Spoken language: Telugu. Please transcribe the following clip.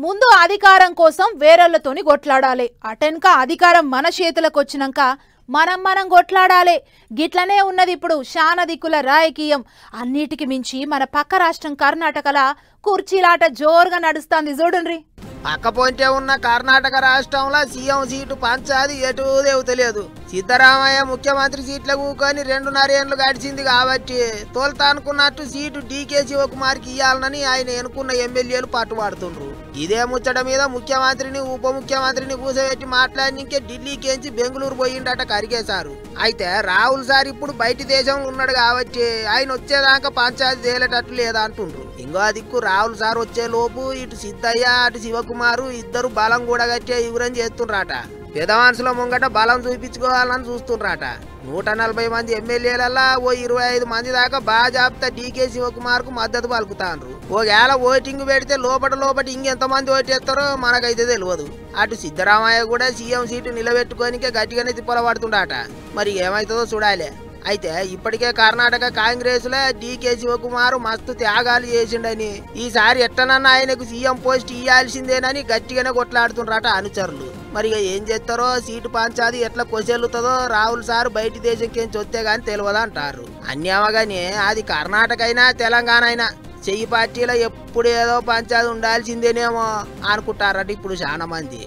ముందు అధికారం కోసం వేరేళ్లతోని కొట్లాడాలి. అటెన్క అధికారం మన చేతులకు వచ్చినాక మనం కొట్లాడాలి. గిట్లనే ఉన్నది ఇప్పుడు శాన దిక్కుల రాజకీయం. అన్నిటికి మించి మన పక్క రాష్ట్రం కర్ణాటకల కుర్చీలాట జోరుగా నడుస్తుంది చూడండి. పక్కపోంటే ఉన్న కర్ణాటక రాష్ట్రంలో సీఎం సీటు పంచాది ఎటు దేవు తెలియదు. సిద్ధరామయ్య ముఖ్యమంత్రి సీట్ల కూకొని 2.5 ఏళ్లు గడిచింది కాబట్టి తోల్తా అనుకున్నట్టు సీటు డీకే శివకుమార్కి ఇయ్యాలనని ఆయన ఎన్నుకున్న ఎమ్మెల్యేలు పట్టుబడుతుండ్రు. ఇదే ముచ్చట మీద ముఖ్యమంత్రిని ఉప ముఖ్యమంత్రిని కూసబెట్టి మాట్లాడినికే ఢిల్లీకేంచి బెంగళూరు పోయిండట కరిగేశారు. అయితే రాహుల్ సార్ ఇప్పుడు బయట దేశంలో ఉన్నాడు కాబట్టి ఆయన వచ్చేదాకా పంచాయతీ తేలేటట్టు లేదా అంటుండ్రు. ఇంకో దిక్కు రాహుల్ సార్ వచ్చే లోపు ఇటు సిద్ధయ్య అటు శివకుమారు ఇద్దరు బలం కూడా కట్టే యుగురం చేస్తుండ్రాట. పెద్ద మనుషుల ముంగట బలం చూపించుకోవాలని చూస్తుండ్రాట. 140 మంది ఎమ్మెల్యేలల్లా ఓ 25 మంది దాకా బాజాబ్తా డీకే శివకుమార్ కు మద్దతు పలుకుతాండ్రు. ఒకవేళ ఓటింగ్ పెడితే లోపట ఇంకెంతమంది ఓటేస్తారో మనకైతే తెలియదు. అటు సిద్ధరామయ్య కూడా సీఎం సీటు నిలబెట్టుకోనికే గట్టిగానే తిప్పలబడుతుండాట. మరి ఏమైతుందో చూడాలి. అయితే ఇప్పటికే కర్ణాటక కాంగ్రెస్ లో డీకే శివకుమార్ మస్తు త్యాగాలు చేసిండని ఈసారి ఎట్టనన్నా ఆయనకు సీఎం పోస్ట్ ఇయ్యాల్సిందేనని గట్టిగానే కొట్లాడుతుండ్రట అనుచరులు. మరి ఏం చేస్తారో సీటు పంచాది ఎట్లా కొసెల్లుతుందో రాహుల్ సార్ బయటి దేశంకేంచి వస్తే గాని తెలియదు అంటారు. అన్యామగానే అది కర్ణాటక అయినా తెలంగాణ అయినా చెయ్యి పార్టీలో ఎప్పుడు ఏదో పంచాది ఉండాల్సిందేనేమో అనుకుంటారట ఇప్పుడు చాలా మంది.